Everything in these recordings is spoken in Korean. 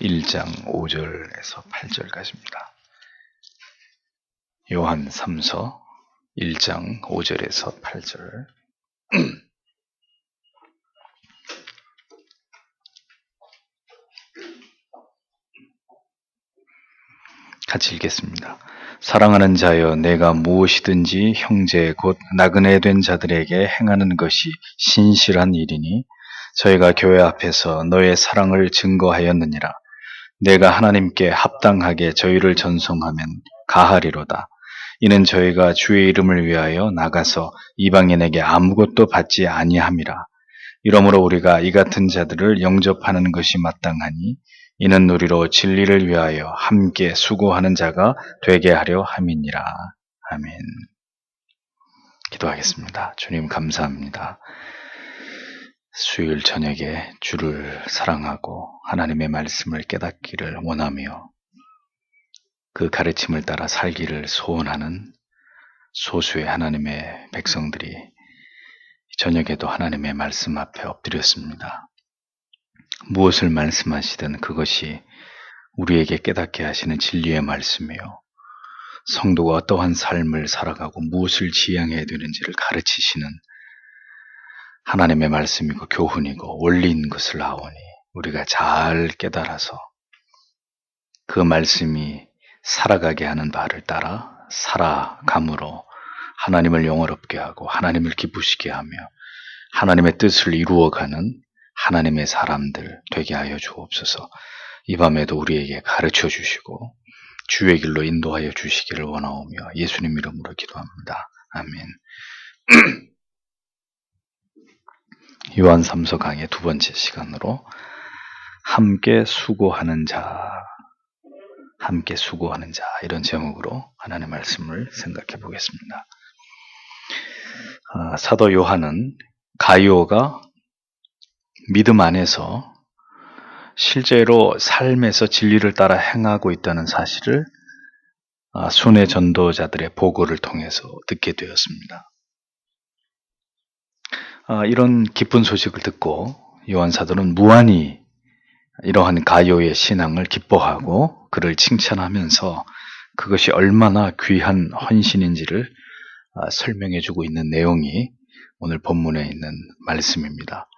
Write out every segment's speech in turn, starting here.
1장 5절에서 8절까지입니다. 요한 3서 1장 5절에서 8절. 같이 읽겠습니다. 사랑하는 자여, 내가 무엇이든지 형제 곧 나그네 된 자들에게 행하는 것이 신실한 일이니 저희가 교회 앞에서 너의 사랑을 증거하였느니라. 내가 하나님께 합당하게 저희를 전송하면 가하리로다. 이는 저희가 주의 이름을 위하여 나가서 이방인에게 아무것도 받지 아니함이라. 이러므로 우리가 이 같은 자들을 영접하는 것이 마땅하니 이는 우리로 진리를 위하여 함께 수고하는 자가 되게 하려 함이니라. 아멘. 기도하겠습니다. 주님 감사합니다. 수요일 저녁에 주를 사랑하고 하나님의 말씀을 깨닫기를 원하며 그 가르침을 따라 살기를 소원하는 소수의 하나님의 백성들이 저녁에도 하나님의 말씀 앞에 엎드렸습니다. 무엇을 말씀하시든 그것이 우리에게 깨닫게 하시는 진리의 말씀이요, 성도가 어떠한 삶을 살아가고 무엇을 지향해야 되는지를 가르치시는 하나님의 말씀이고 교훈이고 원리인 것을 아오니 우리가 잘 깨달아서 그 말씀이 살아가게 하는 바를 따라 살아감으로 하나님을 영화롭게 하고 하나님을 기쁘시게 하며 하나님의 뜻을 이루어가는 하나님의 사람들 되게 하여 주옵소서. 이 밤에도 우리에게 가르쳐 주시고 주의 길로 인도하여 주시기를 원하오며 예수님 이름으로 기도합니다. 아멘. 요한 3서 강의 두 번째 시간으로 함께 수고하는 자, 함께 수고하는 자, 이런 제목으로 하나님의 말씀을 생각해 보겠습니다. 사도 요한은 가이오가 믿음 안에서 실제로 삶에서 진리를 따라 행하고 있다는 사실을 순회 전도자들의 보고를 통해서 듣게 되었습니다. 이런 기쁜 소식을 듣고 요한 사도는 무한히 이러한 가이오의 신앙을 기뻐하고 그를 칭찬하면서 그것이 얼마나 귀한 헌신인지를 설명해주고 있는 내용이 오늘 본문에 있는 말씀입니다.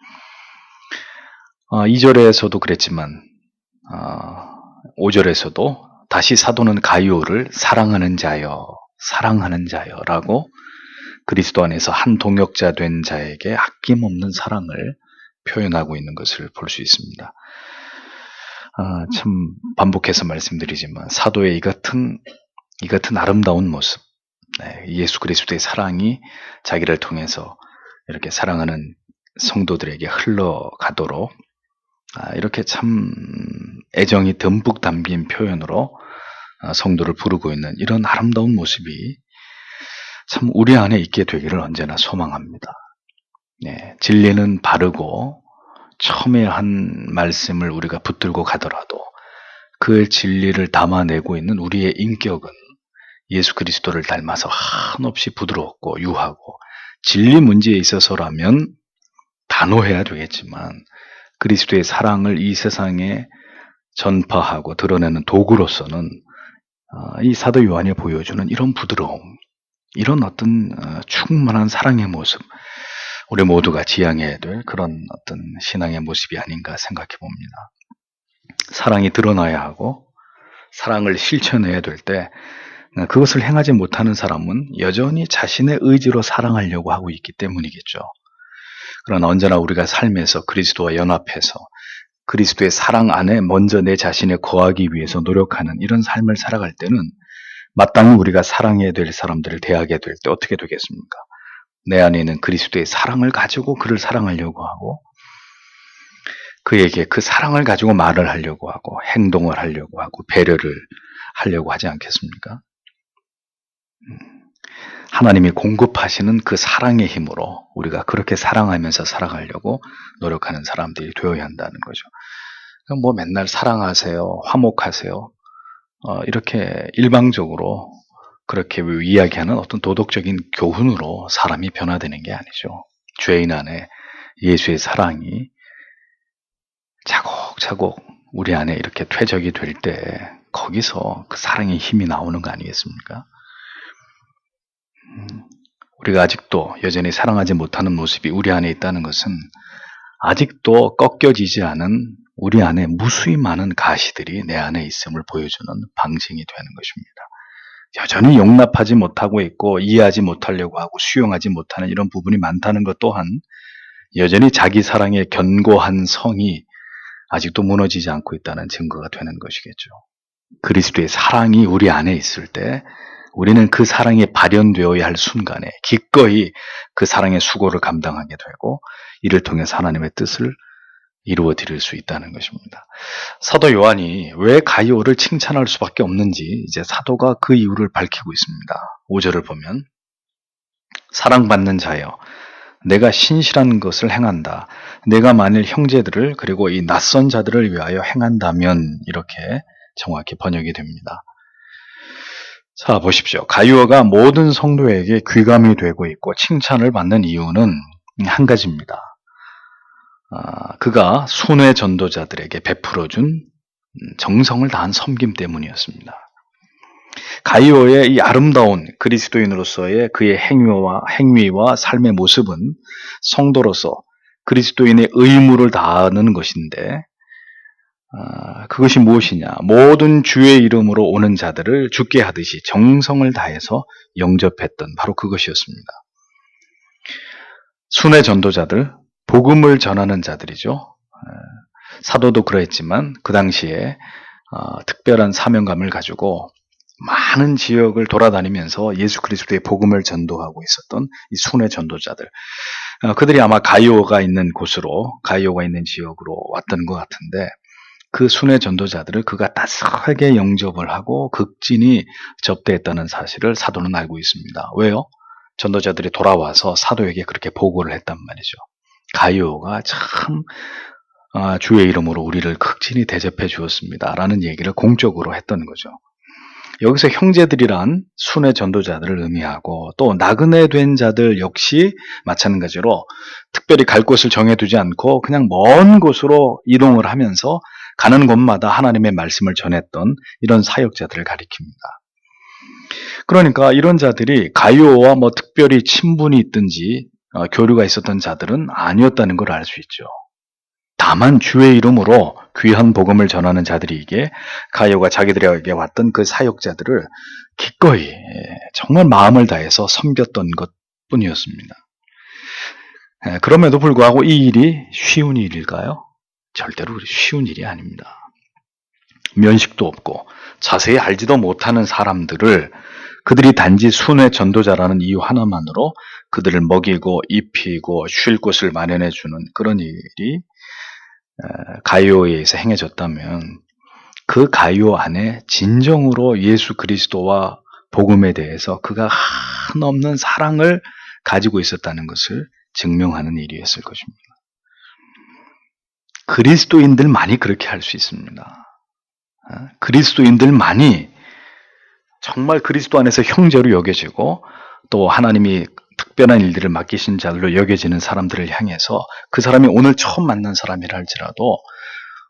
2절에서도 그랬지만 5절에서도 다시 사도는 가이오를 사랑하는 자여라고 그리스도 안에서 한 동역자 된 자에게 아낌없는 사랑을 표현하고 있는 것을 볼 수 있습니다. 참 반복해서 말씀드리지만 사도의 이 같은 아름다운 모습, 예수 그리스도의 사랑이 자기를 통해서 이렇게 사랑하는 성도들에게 흘러가도록 이렇게 참 애정이 듬뿍 담긴 표현으로 성도를 부르고 있는 이런 아름다운 모습이 참 우리 안에 있게 되기를 언제나 소망합니다. 진리는 바르고 첨예한 말씀을 우리가 붙들고 가더라도 그 진리를 담아내고 있는 우리의 인격은 예수 그리스도를 닮아서 한없이 부드럽고 유하고 진리 문제에 있어서라면 단호해야 되겠지만 그리스도의 사랑을 이 세상에 전파하고 드러내는 도구로서는 이 사도 요한이 보여주는 이런 부드러움, 이런 어떤 충만한 사랑의 모습, 우리 모두가 지향해야 될 그런 어떤 신앙의 모습이 아닌가 생각해 봅니다. 사랑이 드러나야 하고 사랑을 실천해야 될 때 그것을 행하지 못하는 사람은 여전히 자신의 의지로 사랑하려고 하고 있기 때문이겠죠. 그러나 언제나 우리가 삶에서 그리스도와 연합해서 그리스도의 사랑 안에 먼저 내 자신에 거하기 위해서 노력하는 이런 삶을 살아갈 때는 마땅히 우리가 사랑해야 될 사람들을 대하게 될 때 어떻게 되겠습니까? 내 안에 있는 그리스도의 사랑을 가지고 그를 사랑하려고 하고 그에게 그 사랑을 가지고 말을 하려고 하고 행동을 하려고 하고 배려를 하려고 하지 않겠습니까? 하나님이 공급하시는 그 사랑의 힘으로 우리가 그렇게 사랑하면서 살아가려고 노력하는 사람들이 되어야 한다는 거죠. 뭐 맨날 사랑하세요, 화목하세요, 이렇게 일방적으로 그렇게 이야기하는 어떤 도덕적인 교훈으로 사람이 변화되는 게 아니죠. 죄인 안에 예수의 사랑이 차곡차곡 우리 안에 이렇게 퇴적이 될 때 거기서 그 사랑의 힘이 나오는 거 아니겠습니까? 우리가 아직도 여전히 사랑하지 못하는 모습이 우리 안에 있다는 것은 아직도 꺾여지지 않은 우리 안에 무수히 많은 가시들이 내 안에 있음을 보여주는 방증이 되는 것입니다. 여전히 용납하지 못하고 있고 이해하지 못하려고 하고 수용하지 못하는 이런 부분이 많다는 것 또한 여전히 자기 사랑의 견고한 성이 아직도 무너지지 않고 있다는 증거가 되는 것이겠죠. 그리스도의 사랑이 우리 안에 있을 때 우리는 그 사랑이 발현되어야 할 순간에 기꺼이 그 사랑의 수고를 감당하게 되고 이를 통해서 하나님의 뜻을 이루어 드릴 수 있다는 것입니다. 사도 요한이 왜 가이오를 칭찬할 수밖에 없는지 이제 사도가 그 이유를 밝히고 있습니다. 5절을 보면 사랑받는 자여 내가 신실한 것을 행한다. 내가 만일 형제들을 그리고 이 낯선 자들을 위하여 행한다면 이렇게 정확히 번역이 됩니다. 자, 보십시오. 가이오가 모든 성도에게 귀감이 되고 있고 칭찬을 받는 이유는 한 가지입니다. 그가 순회 전도자들에게 베풀어준 정성을 다한 섬김 때문이었습니다. 가이오의 이 아름다운 그리스도인으로서의 그의 행위와 삶의 모습은 성도로서 그리스도인의 의무를 다하는 것인데 그것이 무엇이냐? 모든 주의 이름으로 오는 자들을 죽게 하듯이 정성을 다해서 영접했던 바로 그것이었습니다. 순회 전도자들, 복음을 전하는 자들이죠. 사도도 그러했지만 그 당시에 특별한 사명감을 가지고 많은 지역을 돌아다니면서 예수 그리스도의 복음을 전도하고 있었던 이 순회 전도자들. 그들이 아마 가이오가 있는 지역으로 왔던 것 같은데 그 순회 전도자들을 그가 따스하게 영접을 하고 극진히 접대했다는 사실을 사도는 알고 있습니다. 왜요? 전도자들이 돌아와서 사도에게 그렇게 보고를 했단 말이죠. 가이오가 참 주의 이름으로 우리를 극진히 대접해 주었습니다. 라는 얘기를 공적으로 했던 거죠. 여기서 형제들이란 순회 전도자들을 의미하고 또 나그네 된 자들 역시 마찬가지로 특별히 갈 곳을 정해두지 않고 그냥 먼 곳으로 이동을 하면서 가는 곳마다 하나님의 말씀을 전했던 이런 사역자들을 가리킵니다. 그러니까 이런 자들이 가이오와 특별히 친분이 있든지 교류가 있었던 자들은 아니었다는 걸 알 수 있죠. 다만 주의 이름으로 귀한 복음을 전하는 자들이기에 가이오가 자기들에게 왔던 그 사역자들을 기꺼이 정말 마음을 다해서 섬겼던 것뿐이었습니다. 그럼에도 불구하고 이 일이 쉬운 일일까요? 절대로 쉬운 일이 아닙니다. 면식도 없고 자세히 알지도 못하는 사람들을 그들이 단지 순회 전도자라는 이유 하나만으로 그들을 먹이고 입히고 쉴 곳을 마련해 주는 그런 일이 가이오에 의해서 행해졌다면 그 가이오 안에 진정으로 예수 그리스도와 복음에 대해서 그가 한없는 사랑을 가지고 있었다는 것을 증명하는 일이었을 것입니다. 그리스도인들만이 그렇게 할 수 있습니다. 그리스도인들만이 정말 그리스도 안에서 형제로 여겨지고 또 하나님이 특별한 일들을 맡기신 자들로 여겨지는 사람들을 향해서 그 사람이 오늘 처음 만난 사람이라 할지라도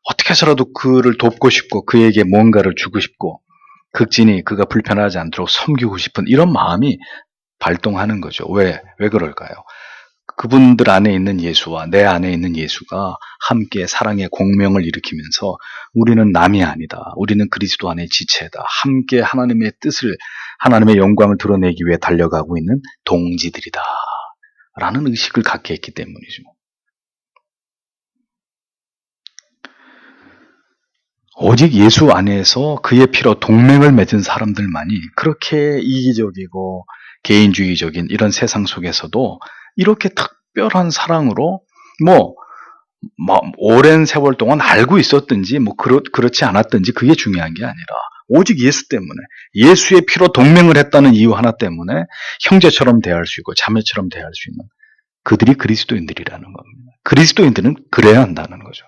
어떻게 해서라도 그를 돕고 싶고 그에게 뭔가를 주고 싶고 극진히 그가 불편하지 않도록 섬기고 싶은 이런 마음이 발동하는 거죠. 왜 그럴까요? 그분들 안에 있는 예수와 내 안에 있는 예수가 함께 사랑의 공명을 일으키면서 우리는 남이 아니다. 우리는 그리스도 안의 지체다. 함께 하나님의 뜻을, 하나님의 영광을 드러내기 위해 달려가고 있는 동지들이다. 라는 의식을 갖게 했기 때문이죠. 오직 예수 안에서 그의 피로 동맹을 맺은 사람들만이 그렇게 이기적이고 개인주의적인 이런 세상 속에서도 이렇게 특별한 사랑으로 오랜 세월 동안 알고 있었든지 그렇지 않았든지 그게 중요한 게 아니라 오직 예수 때문에 예수의 피로 동맹을 했다는 이유 하나 때문에 형제처럼 대할 수 있고 자매처럼 대할 수 있는 그들이 그리스도인들이라는 겁니다. 그리스도인들은 그래야 한다는 거죠.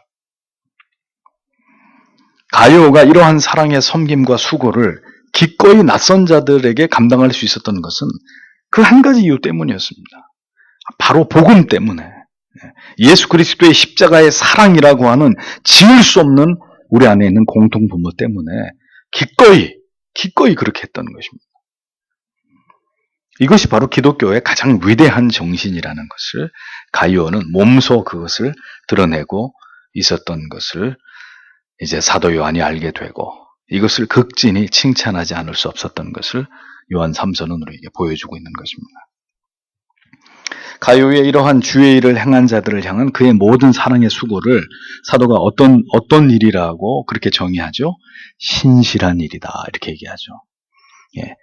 가이오가 이러한 사랑의 섬김과 수고를 기꺼이 낯선 자들에게 감당할 수 있었던 것은 그 한 가지 이유 때문이었습니다. 바로 복음 때문에 예수 그리스도의 십자가의 사랑이라고 하는 지울 수 없는 우리 안에 있는 공통분모 때문에 기꺼이 그렇게 했던 것입니다. 이것이 바로 기독교의 가장 위대한 정신이라는 것을 가이오는 몸소 그것을 드러내고 있었던 것을 이제 사도 요한이 알게 되고 이것을 극진히 칭찬하지 않을 수 없었던 것을 요한 3서는 우리에게 보여주고 있는 것입니다. 가이오의 이러한 주의 일을 행한 자들을 향한 그의 모든 사랑의 수고를 사도가 어떤 일이라고 그렇게 정의하죠? 신실한 일이다 이렇게 얘기하죠. 예.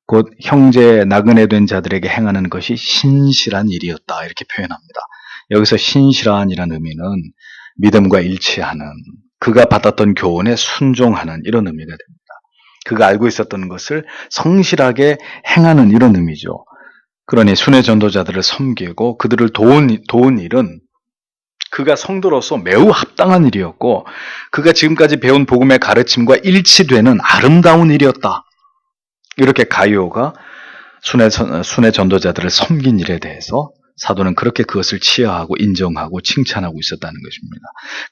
곧 형제 나그네 된 자들에게 행하는 것이 신실한 일이었다 이렇게 표현합니다. 여기서 신실한이라는 의미는 믿음과 일치하는, 그가 받았던 교훈에 순종하는 이런 의미가 됩니다. 그가 알고 있었던 것을 성실하게 행하는 이런 의미죠. 그러니 순회 전도자들을 섬기고 그들을 도운 일은 그가 성도로서 매우 합당한 일이었고 그가 지금까지 배운 복음의 가르침과 일치되는 아름다운 일이었다. 이렇게 가이오가 순회 전도자들을 섬긴 일에 대해서 사도는 그렇게 그것을 치하하고 인정하고 칭찬하고 있었다는 것입니다.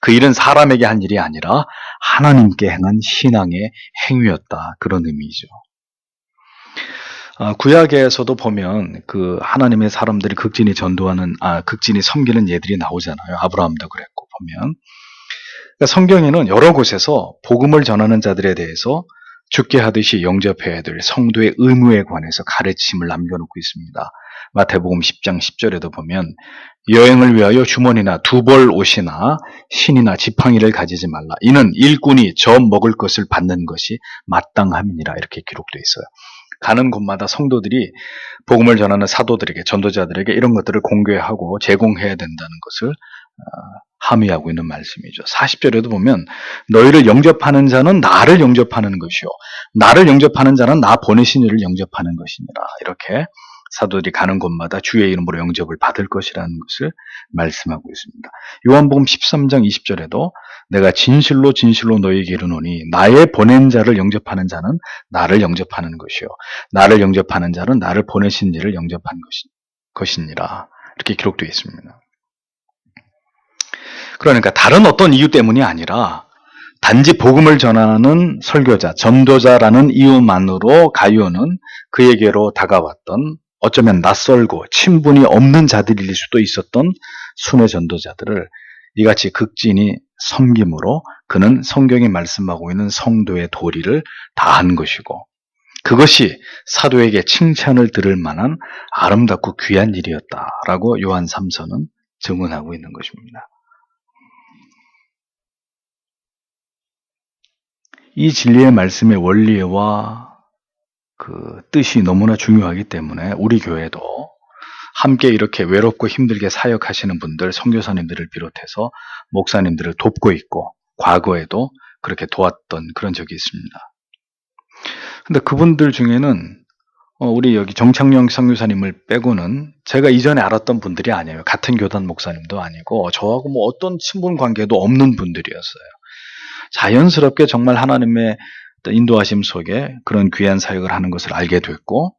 그 일은 사람에게 한 일이 아니라 하나님께 행한 신앙의 행위였다. 그런 의미죠. 구약에서도 보면 그 하나님의 사람들이 극진히 섬기는 예들이 나오잖아요. 아브라함도 그랬고 보면. 그러니까 성경에는 여러 곳에서 복음을 전하는 자들에 대해서 죽게 하듯이 영접해야 될 성도의 의무에 관해서 가르침을 남겨놓고 있습니다. 마태복음 10장 10절에도 보면 여행을 위하여 주머니나 두벌 옷이나 신이나 지팡이를 가지지 말라. 이는 일꾼이 저 먹을 것을 받는 것이 마땅함이니라 이렇게 기록되어 있어요. 가는 곳마다 성도들이 복음을 전하는 사도들에게 전도자들에게 이런 것들을 공개하고 제공해야 된다는 것을 함의하고 있는 말씀이죠. 40절에도 보면 너희를 영접하는 자는 나를 영접하는 것이요 나를 영접하는 자는 나 보내신 이를 영접하는 것이니라. 이렇게 사도들이 가는 곳마다 주의 이름으로 영접을 받을 것이라는 것을 말씀하고 있습니다. 요한복음 13장 20절에도 내가 진실로 너희에게 이르노니 나의 보낸 자를 영접하는 자는 나를 영접하는 것이요 나를 영접하는 자는 나를 보내신 이를 영접한 것이니라. 이렇게 기록되어 있습니다. 그러니까 다른 어떤 이유 때문이 아니라 단지 복음을 전하는 설교자, 전도자라는 이유만으로 가이오는 그에게로 다가왔던 어쩌면 낯설고 친분이 없는 자들일 수도 있었던 순회 전도자들을 이같이 극진히 섬김으로 그는 성경이 말씀하고 있는 성도의 도리를 다한 것이고 그것이 사도에게 칭찬을 들을 만한 아름답고 귀한 일이었다라고 요한 3서는 증언하고 있는 것입니다. 이 진리의 말씀의 원리와 그 뜻이 너무나 중요하기 때문에 우리 교회도 함께 이렇게 외롭고 힘들게 사역하시는 분들, 선교사님들을 비롯해서 목사님들을 돕고 있고 과거에도 그렇게 도왔던 그런 적이 있습니다. 근데 그분들 중에는 우리 여기 정창영 선교사님을 빼고는 제가 이전에 알았던 분들이 아니에요. 같은 교단 목사님도 아니고 저하고 뭐 어떤 친분 관계도 없는 분들이었어요. 자연스럽게 정말 하나님의 인도하심 속에 그런 귀한 사역을 하는 것을 알게 됐고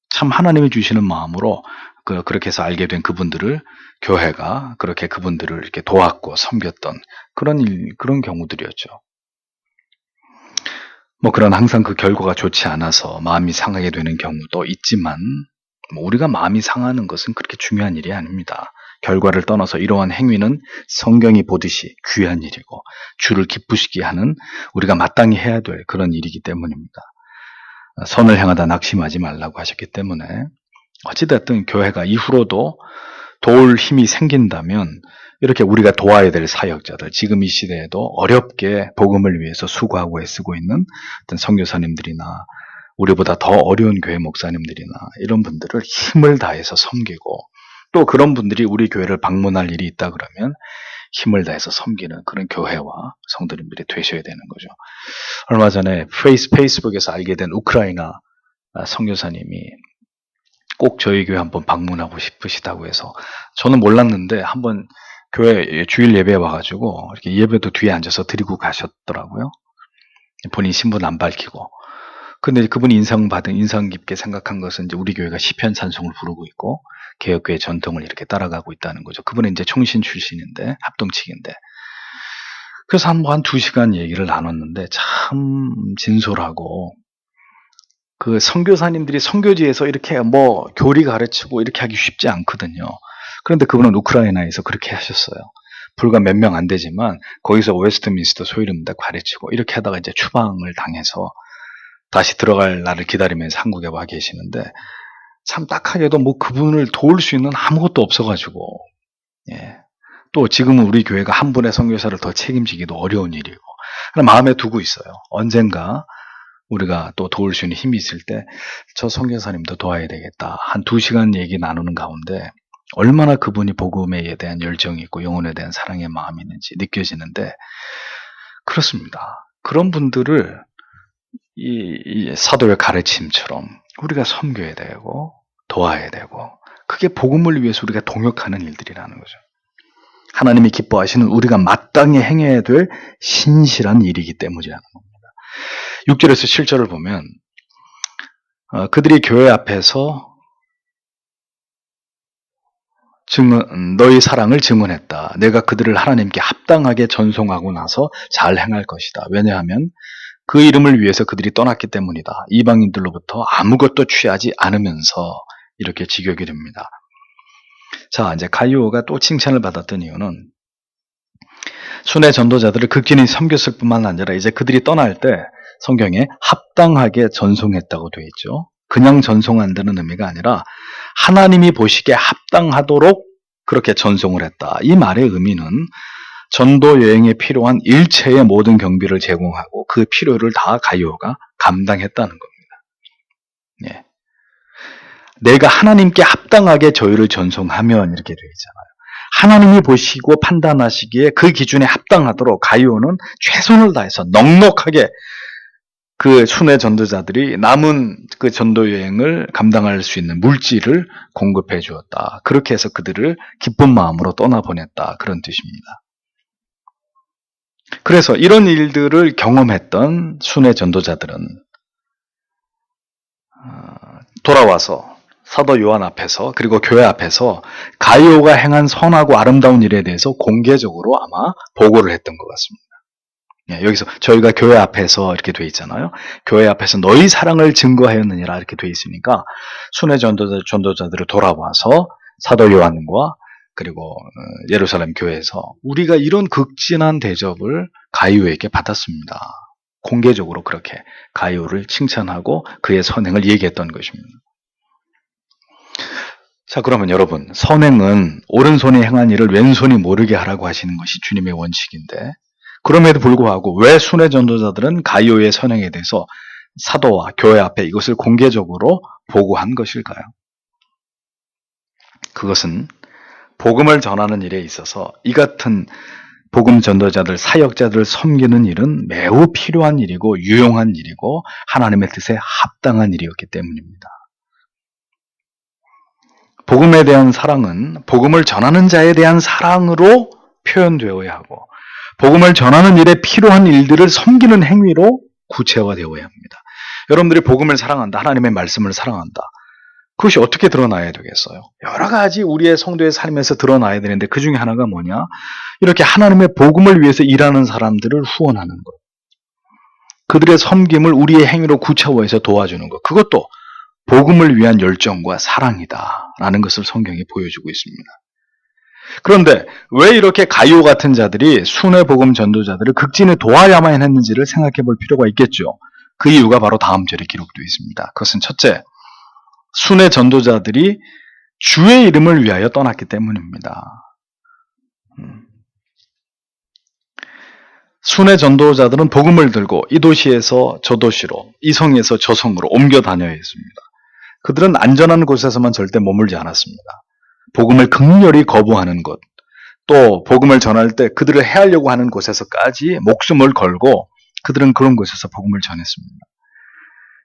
참 하나님이 주시는 마음으로 그렇게 해서 알게 된 그분들을 교회가 그렇게 그분들을 이렇게 도왔고 섬겼던 그런 경우들이었죠. 뭐 그런 항상 그 결과가 좋지 않아서 마음이 상하게 되는 경우도 있지만 우리가 마음이 상하는 것은 그렇게 중요한 일이 아닙니다. 결과를 떠나서 이러한 행위는 성경이 보듯이 귀한 일이고 주를 기쁘시게 하는 우리가 마땅히 해야 될 그런 일이기 때문입니다. 선을 향하다 낙심하지 말라고 하셨기 때문에 어찌됐든 교회가 이후로도 도울 힘이 생긴다면 이렇게 우리가 도와야 될 사역자들, 지금 이 시대에도 어렵게 복음을 위해서 수고하고 애쓰고 있는 어떤 선교사님들이나 우리보다 더 어려운 교회 목사님들이나 이런 분들을 힘을 다해서 섬기고 또 그런 분들이 우리 교회를 방문할 일이 있다 그러면 힘을 다해서 섬기는 그런 교회와 성도님들이 되셔야 되는 거죠. 얼마 전에 페이스북에서 알게 된 우크라이나 선교사님이 꼭 저희 교회 한번 방문하고 싶으시다고 해서 저는 몰랐는데 한번 교회 주일 예배에 와가지고 이렇게 예배도 뒤에 앉아서 드리고 가셨더라고요. 본인 신분 안 밝히고. 근데 그분이 인상 깊게 생각한 것은 이제 우리 교회가 시편 찬송을 부르고 있고 개혁교회 전통을 이렇게 따라가고 있다는 거죠. 그분은 이제 총신 출신인데 합동측인데 그래서 한 2시간 얘기를 나눴는데 참 진솔하고, 그 선교사님들이 선교지에서 이렇게 교리 가르치고 이렇게 하기 쉽지 않거든요. 그런데 그분은 우크라이나에서 그렇게 하셨어요. 불과 몇 명 안 되지만 거기서 웨스트민스터 소위름대 가르치고 이렇게 하다가 이제 추방을 당해서 다시 들어갈 날을 기다리면서 한국에 와 계시는데, 참 딱하게도 그분을 도울 수 있는 아무것도 없어가지고, 예. 또 지금은 우리 교회가 한 분의 선교사를 더 책임지기도 어려운 일이고, 마음에 두고 있어요. 언젠가 우리가 또 도울 수 있는 힘이 있을 때 저 선교사님도 도와야 되겠다. 한 2시간 얘기 나누는 가운데 얼마나 그분이 복음에 대한 열정이 있고 영혼에 대한 사랑의 마음이 있는지 느껴지는데, 그렇습니다. 그런 분들을 이 사도의 가르침처럼 우리가 섬겨야 되고 도와야 되고, 그게 복음을 위해서 우리가 동역하는 일들이라는 거죠. 하나님이 기뻐하시는 우리가 마땅히 행해야 될 신실한 일이기 때문이라는 겁니다. 6절에서 7절을 보면 그들이 교회 앞에서 너희 사랑을 증언했다. 내가 그들을 하나님께 합당하게 전송하고 나서 잘 행할 것이다. 왜냐하면 그 이름을 위해서 그들이 떠났기 때문이다. 이방인들로부터 아무것도 취하지 않으면서 이렇게 직역이 됩니다. 자, 이제 가이오가 또 칭찬을 받았던 이유는 순회 전도자들을 극진히 섬겼을 뿐만 아니라 이제 그들이 떠날 때 성경에 합당하게 전송했다고 되어 있죠. 그냥 전송한다는 의미가 아니라 하나님이 보시기에 합당하도록 그렇게 전송을 했다. 이 말의 의미는 전도 여행에 필요한 일체의 모든 경비를 제공하고 그 필요를 다 가이오가 감당했다는 겁니다. 예. 내가 하나님께 합당하게 저희를 전송하면 이렇게 되어 있잖아요. 하나님이 보시고 판단하시기에 그 기준에 합당하도록 가이오는 최선을 다해서 넉넉하게 그 순회 전도자들이 남은 그 전도 여행을 감당할 수 있는 물질을 공급해 주었다. 그렇게 해서 그들을 기쁜 마음으로 떠나보냈다. 그런 뜻입니다. 그래서 이런 일들을 경험했던 순회 전도자들은 돌아와서 사도 요한 앞에서 그리고 교회 앞에서 가이오가 행한 선하고 아름다운 일에 대해서 공개적으로 아마 보고를 했던 것 같습니다. 예, 여기서 저희가 교회 앞에서 이렇게 돼 있잖아요. 교회 앞에서 너희 사랑을 증거하였느니라 이렇게 돼 있으니까 순회 전도자들을 돌아와서 사도 요한과 그리고 예루살렘 교회에서 우리가 이런 극진한 대접을 가이오에게 받았습니다. 공개적으로 그렇게 가이오를 칭찬하고 그의 선행을 얘기했던 것입니다. 자, 그러면 여러분, 선행은 오른손이 행한 일을 왼손이 모르게 하라고 하시는 것이 주님의 원칙인데, 그럼에도 불구하고 왜 순회 전도자들은 가이오의 선행에 대해서 사도와 교회 앞에 이것을 공개적으로 보고한 것일까요? 그것은 복음을 전하는 일에 있어서 이 같은 복음 전도자들, 사역자들을 섬기는 일은 매우 필요한 일이고 유용한 일이고 하나님의 뜻에 합당한 일이었기 때문입니다. 복음에 대한 사랑은 복음을 전하는 자에 대한 사랑으로 표현되어야 하고 복음을 전하는 일에 필요한 일들을 섬기는 행위로 구체화되어야 합니다. 여러분들이 복음을 사랑한다, 하나님의 말씀을 사랑한다. 그것이 어떻게 드러나야 되겠어요? 여러 가지 우리의 성도의 삶에서 드러나야 되는데 그 중에 하나가 뭐냐? 이렇게 하나님의 복음을 위해서 일하는 사람들을 후원하는 것. 그들의 섬김을 우리의 행위로 구체화해서 도와주는 것. 그것도 복음을 위한 열정과 사랑이다라는 것을 성경이 보여주고 있습니다. 그런데 왜 이렇게 가이오 같은 자들이 순회 복음 전도자들을 극진히 도와야만 했는지를 생각해 볼 필요가 있겠죠. 그 이유가 바로 다음 절에 기록되어 있습니다. 그것은 첫째, 순회 전도자들이 주의 이름을 위하여 떠났기 때문입니다. 순회 전도자들은 복음을 들고 이 도시에서 저 도시로, 이 성에서 저 성으로 옮겨 다녀야 했습니다. 그들은 안전한 곳에서만 절대 머물지 않았습니다. 복음을 극렬히 거부하는 곳, 또 복음을 전할 때 그들을 해하려고 하는 곳에서까지 목숨을 걸고 그들은 그런 곳에서 복음을 전했습니다.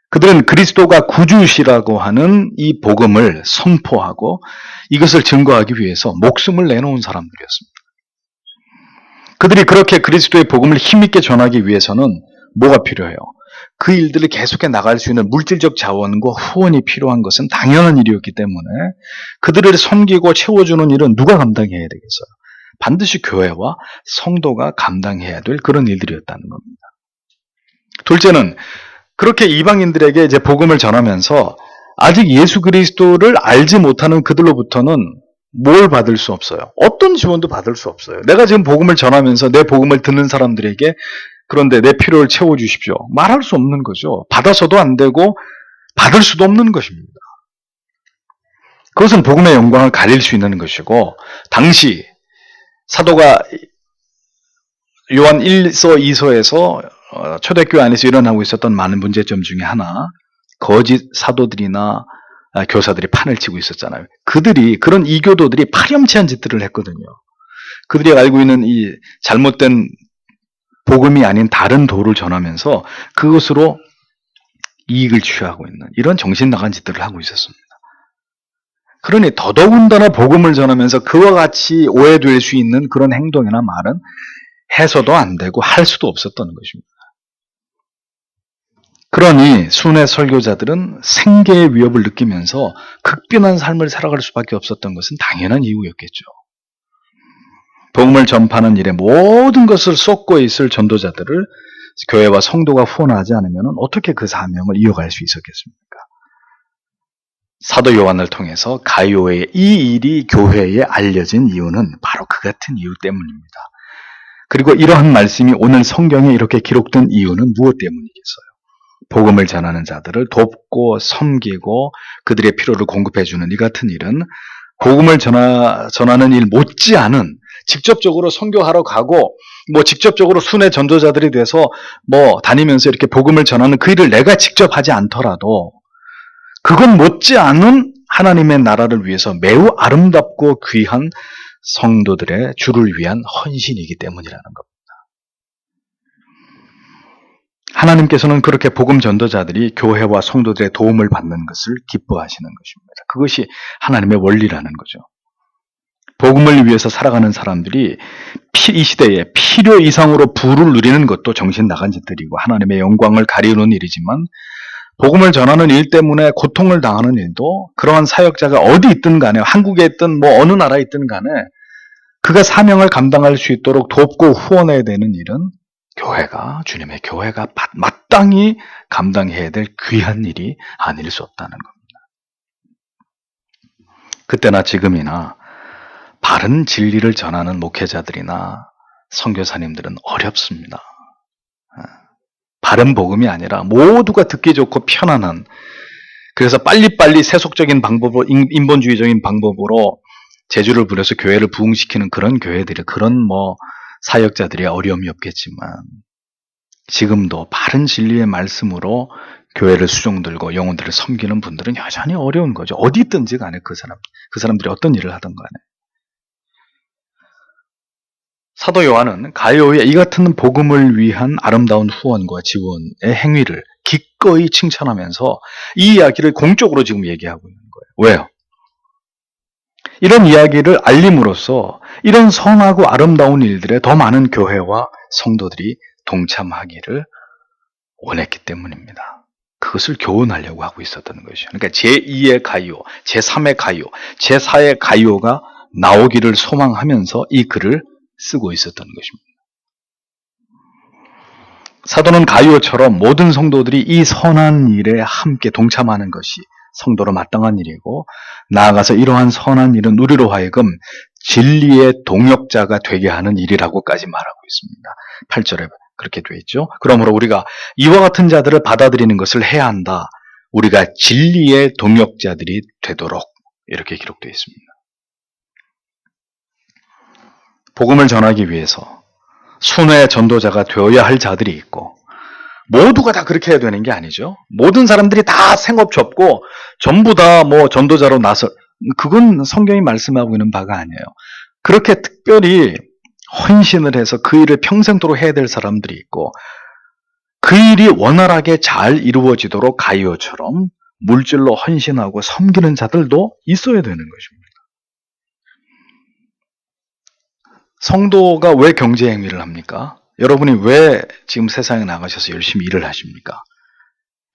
그들은 그리스도가 구주시라고 하는 이 복음을 선포하고 이것을 증거하기 위해서 목숨을 내놓은 사람들이었습니다. 그들이 그렇게 그리스도의 복음을 힘있게 전하기 위해서는 뭐가 필요해요? 그 일들을 계속해 나갈 수 있는 물질적 자원과 후원이 필요한 것은 당연한 일이었기 때문에 그들을 섬기고 채워주는 일은 누가 감당해야 되겠어요? 반드시 교회와 성도가 감당해야 될 그런 일들이었다는 겁니다. 둘째는 그렇게 이방인들에게 이제 복음을 전하면서 아직 예수 그리스도를 알지 못하는 그들로부터는 뭘 받을 수 없어요. 어떤 지원도 받을 수 없어요. 내가 지금 복음을 전하면서 내 복음을 듣는 사람들에게 그런데 내 필요를 채워주십시오. 말할 수 없는 거죠. 받아서도 안 되고 받을 수도 없는 것입니다. 그것은 복음의 영광을 가릴 수 있는 것이고, 당시 사도가 요한 1서 2서에서 초대교회 안에서 일어나고 있었던 많은 문제점 중에 하나, 거짓 사도들이나 교사들이 판을 치고 있었잖아요. 그들이, 그런 이교도들이 파렴치한 짓들을 했거든요. 그들이 알고 있는 이 잘못된 복음이 아닌 다른 도를 전하면서 그것으로 이익을 취하고 있는 이런 정신 나간 짓들을 하고 있었습니다. 그러니 더더군다나 복음을 전하면서 그와 같이 오해될 수 있는 그런 행동이나 말은 해서도 안 되고 할 수도 없었던 것입니다. 그러니 순회 설교자들은 생계의 위협을 느끼면서 극빈한 삶을 살아갈 수밖에 없었던 것은 당연한 이유였겠죠. 복음을 전파하는 일에 모든 것을 쏟고 있을 전도자들을 교회와 성도가 후원하지 않으면 어떻게 그 사명을 이어갈 수 있었겠습니까? 사도 요한을 통해서 가이오의 이 일이 교회에 알려진 이유는 바로 그 같은 이유 때문입니다. 그리고 이러한 말씀이 오늘 성경에 이렇게 기록된 이유는 무엇 때문이겠어요? 복음을 전하는 자들을 돕고 섬기고 그들의 필요를 공급해주는 이 같은 일은 복음을 전하는 일 못지않은 직접적으로 선교하러 가고 직접적으로 순회 전도자들이 돼서 다니면서 이렇게 복음을 전하는 그 일을 내가 직접 하지 않더라도 그건 못지않은 하나님의 나라를 위해서 매우 아름답고 귀한 성도들의 주를 위한 헌신이기 때문이라는 겁니다. 하나님께서는 그렇게 복음 전도자들이 교회와 성도들의 도움을 받는 것을 기뻐하시는 것입니다. 그것이 하나님의 원리라는 거죠. 복음을 위해서 살아가는 사람들이 이 시대에 필요 이상으로 부를 누리는 것도 정신 나간 짓들이고 하나님의 영광을 가리우는 일이지만, 복음을 전하는 일 때문에 고통을 당하는 일도 그러한 사역자가 어디 있든 간에, 한국에 있든 어느 나라에 있든 간에 그가 사명을 감당할 수 있도록 돕고 후원해야 되는 일은 주님의 교회가 마땅히 감당해야 될 귀한 일이 아닐 수 없다는 겁니다. 그때나 지금이나 바른 진리를 전하는 목회자들이나 선교사님들은 어렵습니다. 바른 복음이 아니라 모두가 듣기 좋고 편안한, 그래서 빨리빨리 세속적인 방법으로, 인본주의적인 방법으로 재주를 부려서 교회를 부흥시키는 그런 교회들이, 그런 사역자들이 어려움이 없겠지만, 지금도 바른 진리의 말씀으로 교회를 수종들고 영혼들을 섬기는 분들은 여전히 어려운 거죠. 어디 있든지 간에 그 사람들이 어떤 일을 하든 간에. 사도 요한은 가이오의 이 같은 복음을 위한 아름다운 후원과 지원의 행위를 기꺼이 칭찬하면서 이 이야기를 공적으로 지금 얘기하고 있는 거예요. 왜요? 이런 이야기를 알림으로써 이런 선하고 아름다운 일들에 더 많은 교회와 성도들이 동참하기를 원했기 때문입니다. 그것을 교훈하려고 하고 있었던 것이죠. 그러니까 제2의 가이오, 제3의 가이오, 제4의 가이오가 나오기를 소망하면서 이 글을 쓰고 있었던 것입니다. 사도는 가이오처럼 모든 성도들이 이 선한 일에 함께 동참하는 것이 성도로 마땅한 일이고, 나아가서 이러한 선한 일은 우리로 하여금 진리의 동역자가 되게 하는 일이라고까지 말하고 있습니다. 8절에 그렇게 되어 있죠. 그러므로 우리가 이와 같은 자들을 받아들이는 것을 해야 한다. 우리가 진리의 동역자들이 되도록, 이렇게 기록되어 있습니다. 복음을 전하기 위해서 순회 전도자가 되어야 할 자들이 있고, 모두가 다 그렇게 해야 되는 게 아니죠. 모든 사람들이 다 생업 접고 전부 다 전도자로 그건 성경이 말씀하고 있는 바가 아니에요. 그렇게 특별히 헌신을 해서 그 일을 평생도록 해야 될 사람들이 있고, 그 일이 원활하게 잘 이루어지도록 가이오처럼 물질로 헌신하고 섬기는 자들도 있어야 되는 것입니다. 성도가 왜 경제 행위를 합니까? 여러분이 왜 지금 세상에 나가셔서 열심히 일을 하십니까?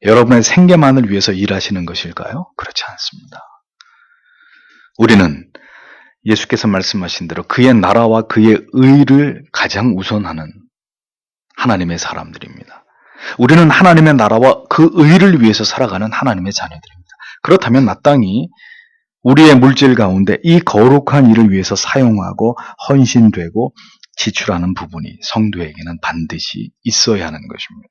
여러분의 생계만을 위해서 일하시는 것일까요? 그렇지 않습니다. 우리는 예수께서 말씀하신 대로 그의 나라와 그의 의를 가장 우선하는 하나님의 사람들입니다. 우리는 하나님의 나라와 그 의를 위해서 살아가는 하나님의 자녀들입니다. 그렇다면 마땅히 우리의 물질 가운데 이 거룩한 일을 위해서 사용하고 헌신되고 지출하는 부분이 성도에게는 반드시 있어야 하는 것입니다.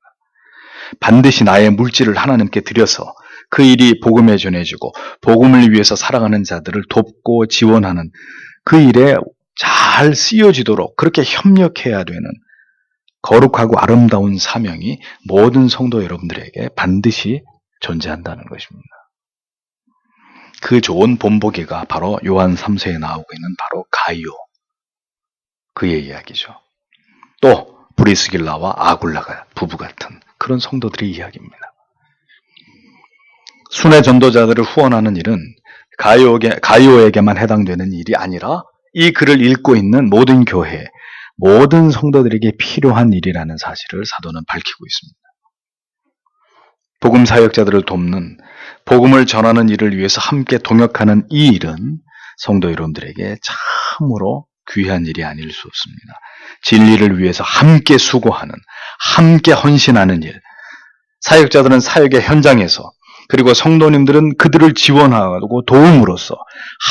반드시 나의 물질을 하나님께 드려서 그 일이 복음에 전해지고 복음을 위해서 살아가는 자들을 돕고 지원하는 그 일에 잘 쓰여지도록 그렇게 협력해야 되는 거룩하고 아름다운 사명이 모든 성도 여러분들에게 반드시 존재한다는 것입니다. 그 좋은 본보기가 바로 요한 3서에 나오고 있는 바로 가이오, 그의 이야기죠. 또 브리스길라와 아굴라가 부부 같은 그런 성도들의 이야기입니다. 순회 전도자들을 후원하는 일은 가이오에게만 해당되는 일이 아니라 이 글을 읽고 있는 모든 교회, 모든 성도들에게 필요한 일이라는 사실을 사도는 밝히고 있습니다. 복음 사역자들을 돕는, 복음을 전하는 일을 위해서 함께 동역하는 이 일은 성도 여러분들에게 참으로 귀한 일이 아닐 수 없습니다. 진리를 위해서 함께 수고하는, 함께 헌신하는 일, 사역자들은 사역의 현장에서, 그리고 성도님들은 그들을 지원하고 도움으로써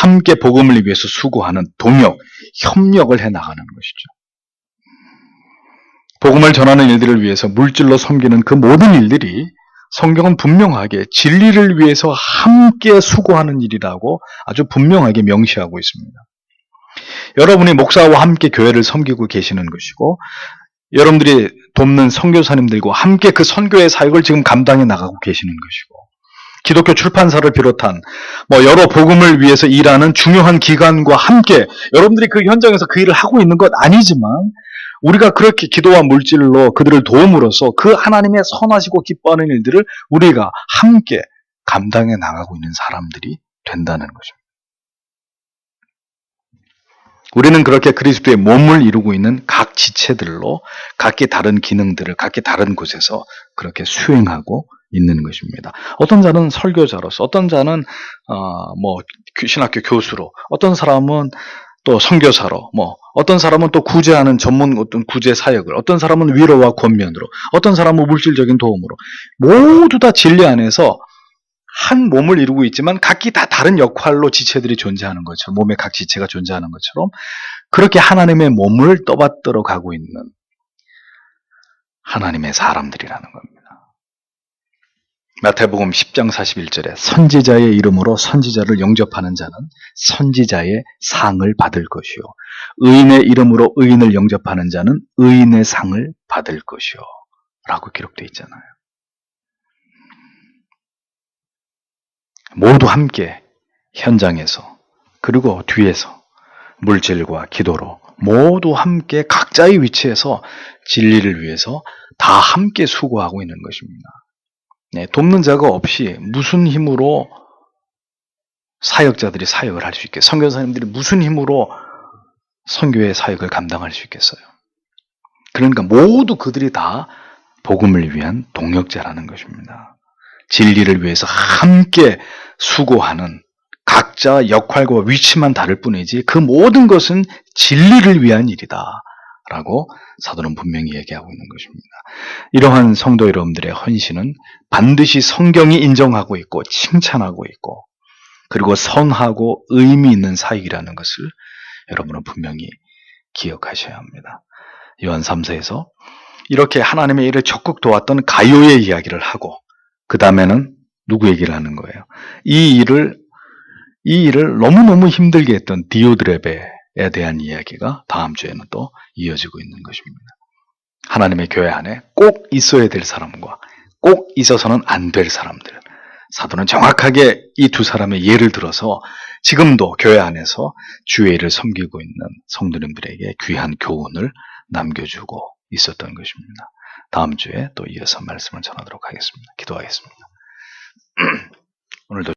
함께 복음을 위해서 수고하는 동역, 협력을 해나가는 것이죠. 복음을 전하는 일들을 위해서 물질로 섬기는 그 모든 일들이 성경은 분명하게 진리를 위해서 함께 수고하는 일이라고 아주 분명하게 명시하고 있습니다. 여러분이 목사와 함께 교회를 섬기고 계시는 것이고, 여러분들이 돕는 선교사님들과 함께 그 선교의 사역을 지금 감당해 나가고 계시는 것이고, 기독교 출판사를 비롯한 여러 복음을 위해서 일하는 중요한 기관과 함께 여러분들이 그 현장에서 그 일을 하고 있는 것 아니지만, 우리가 그렇게 기도와 물질로 그들을 도움으로써 그 하나님의 선하시고 기뻐하는 일들을 우리가 함께 감당해 나가고 있는 사람들이 된다는 것입니다. 우리는 그렇게 그리스도의 몸을 이루고 있는 각 지체들로 각기 다른 기능들을 각기 다른 곳에서 그렇게 수행하고 있는 것입니다. 어떤 자는 설교자로서, 어떤 자는 신학교 교수로, 어떤 사람은 또 선교사로, 어떤 사람은 또 구제하는 전문 어떤 구제 사역을, 어떤 사람은 위로와 권면으로, 어떤 사람은 물질적인 도움으로, 모두 다 진리 안에서 한 몸을 이루고 있지만 각기 다 다른 역할로 지체들이 존재하는 것처럼, 몸의 각 지체가 존재하는 것처럼 그렇게 하나님의 몸을 떠받들어 가고 있는 하나님의 사람들이라는 겁니다. 마태복음 10장 41절에 선지자의 이름으로 선지자를 영접하는 자는 선지자의 상을 받을 것이요, 의인의 이름으로 의인을 영접하는 자는 의인의 상을 받을 것이요 라고 기록되어 있잖아요. 모두 함께 현장에서, 그리고 뒤에서 물질과 기도로 모두 함께 각자의 위치에서 진리를 위해서 다 함께 수고하고 있는 것입니다. 돕는 자가 없이 무슨 힘으로 사역자들이 사역을 할 수 있겠어요? 선교사님들이 무슨 힘으로 선교의 사역을 감당할 수 있겠어요? 그러니까 모두 그들이 다 복음을 위한 동역자라는 것입니다. 진리를 위해서 함께 수고하는 각자 역할과 위치만 다를 뿐이지 그 모든 것은 진리를 위한 일이다 라고 사도는 분명히 얘기하고 있는 것입니다. 이러한 성도 여러분들의 헌신은 반드시 성경이 인정하고 있고 칭찬하고 있고, 그리고 선하고 의미 있는 사역이라는 것을 여러분은 분명히 기억하셔야 합니다. 요한 3서에서 이렇게 하나님의 일을 적극 도왔던 가이오의 이야기를 하고, 그 다음에는 누구 얘기를 하는 거예요? 이 일을 너무너무 힘들게 했던 디오드레베에 대한 이야기가 다음 주에는 또 이어지고 있는 것입니다. 하나님의 교회 안에 꼭 있어야 될 사람과 꼭 있어서는 안 될 사람들, 사도는 정확하게 이 두 사람의 예를 들어서 지금도 교회 안에서 주의 일을 섬기고 있는 성도님들에게 귀한 교훈을 남겨주고 있었던 것입니다. 다음 주에 또 이어서 말씀을 전하도록 하겠습니다. 기도하겠습니다. 오늘도